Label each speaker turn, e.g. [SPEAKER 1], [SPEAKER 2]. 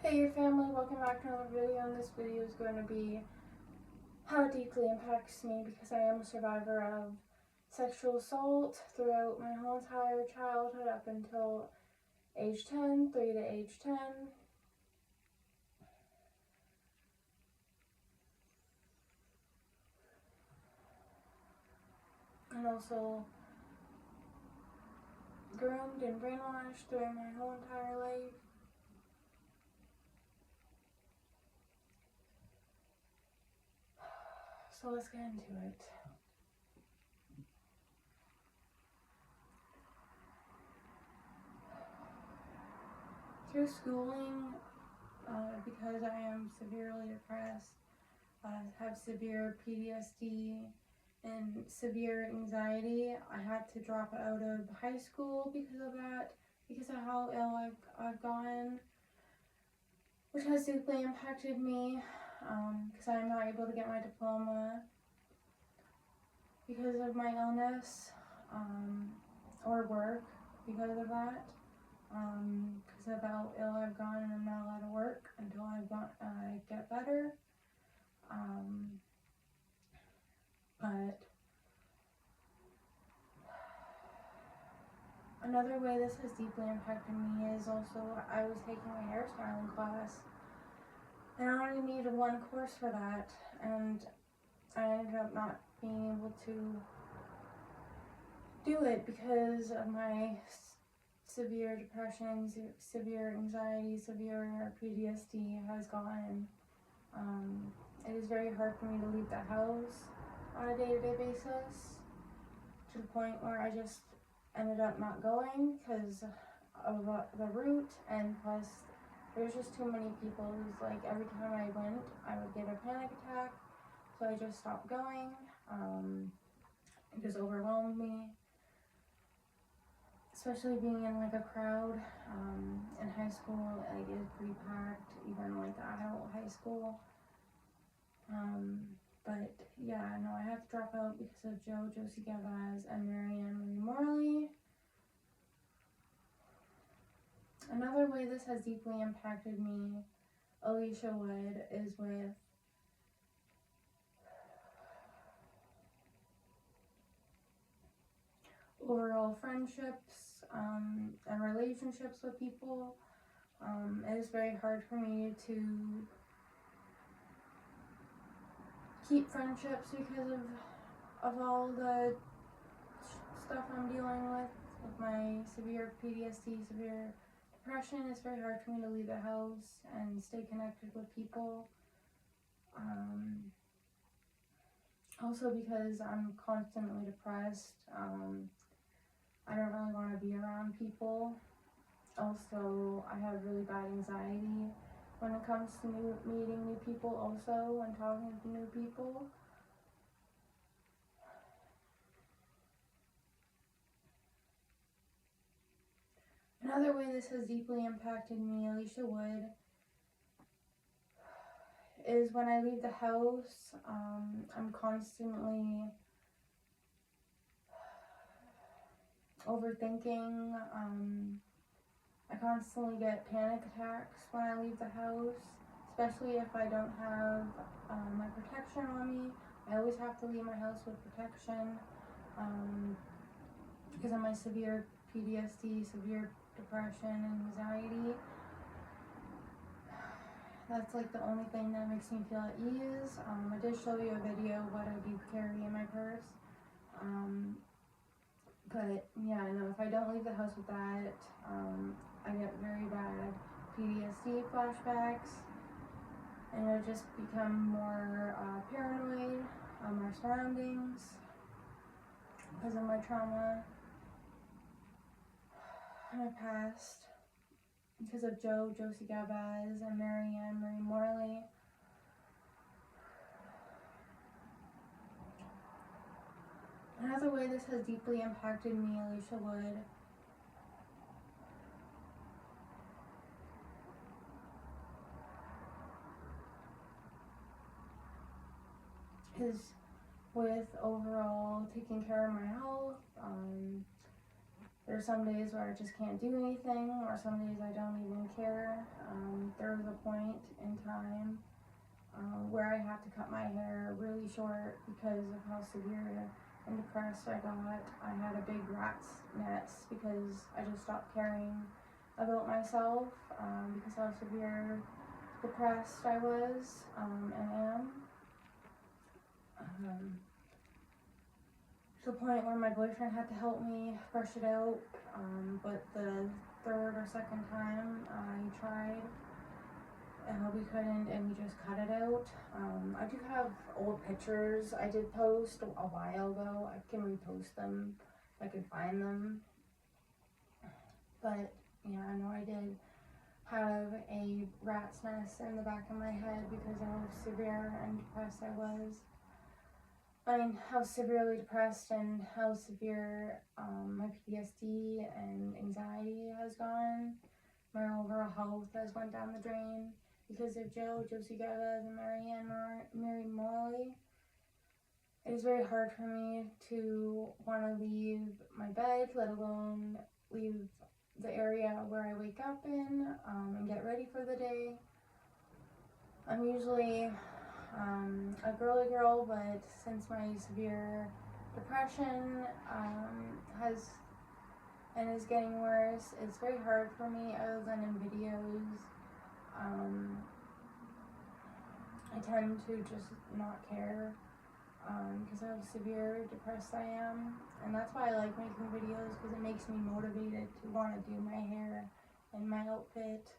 [SPEAKER 1] Hey your family, welcome back to another video, and this video is going to be how it deeply impacts me because I am a survivor of sexual assault throughout my whole entire childhood up until age 10, 3 to age 10. And also groomed and brainwashed through my whole entire life. So let's get into it. Through schooling, because I am severely depressed, have severe PTSD and severe anxiety, I had to drop out of high school because of that, because of how ill I've gotten, which has deeply impacted me, because I'm not able to get my diploma because of my illness, or work because of that, because of how ill I've gone, and I'm not allowed to work until I get better. But another way this has deeply impacted me is also I was taking a hairstyling class, and I only needed one course for that, and I ended up not being able to do it because of my severe depression, severe anxiety, severe PTSD has gone. It is very hard for me to leave the house on a day-to-day basis, to the point where I just ended up not going because of the route, and plus there's just too many people. It was like every time I went I would get a panic attack, so I just stopped going. It just overwhelmed me, especially being in like a crowd. In high school, like, it's pretty packed, even like the adult high school. But yeah, no, I had to drop out because of Josie Galves and Ann Marie Morley. Another way this has deeply impacted me, Alysha Wood, is with overall friendships, and relationships with people. It is very hard for me to keep friendships because of all the stuff I'm dealing with my severe PTSD, severe depression. It's very hard for me to leave the house and stay connected with people. Also because I'm constantly depressed, I don't really want to be around people. Also, I have really bad anxiety when it comes to meeting new people, also when talking to new people. Another way this has deeply impacted me, Alysha Wood, is when I leave the house. I'm constantly overthinking. I constantly get panic attacks when I leave the house, especially if I don't have my protection on me. I always have to leave my house with protection, because of my severe PTSD, severe depression, and anxiety. That's like the only thing that makes me feel at ease. I did show you a video of what I do carry in my purse. But yeah, no, if I don't leave the house with that, I get very bad PTSD flashbacks, and I just become more paranoid on my surroundings because of my trauma in my past, because of Josie Galves and Ann Marie Morley. Another way this has deeply impacted me, Alysha Wood, is with overall taking care of my health. There's some days where I just can't do anything, or some days I don't even care. There there was a point in time where I had to cut my hair really short because of how severe and depressed I got. I had a big rat's nest because I just stopped caring about myself because how severe depressed I was and am. To the point where my boyfriend had to help me brush it out, but the third or second time he tried, we couldn't, and we just cut it out. I do have old pictures I did post a while ago. I can repost them if I can find them. But yeah, I know I did have a rat's nest in the back of my head because of how severe and depressed I was. I mean, how severely depressed and how severe my PTSD and anxiety has gone. My overall health has went down the drain because of Josie Galves, and Ann Marie Morley. It is very hard for me to want to leave my bed, let alone leave the area where I wake up in and get ready for the day. I'm usually a girly girl, but since my severe depression is getting worse, it's very hard for me other than in videos. I tend to just not care because of how severe depressed I am, and that's why I like making videos, because it makes me motivated to want to do my hair and my outfit.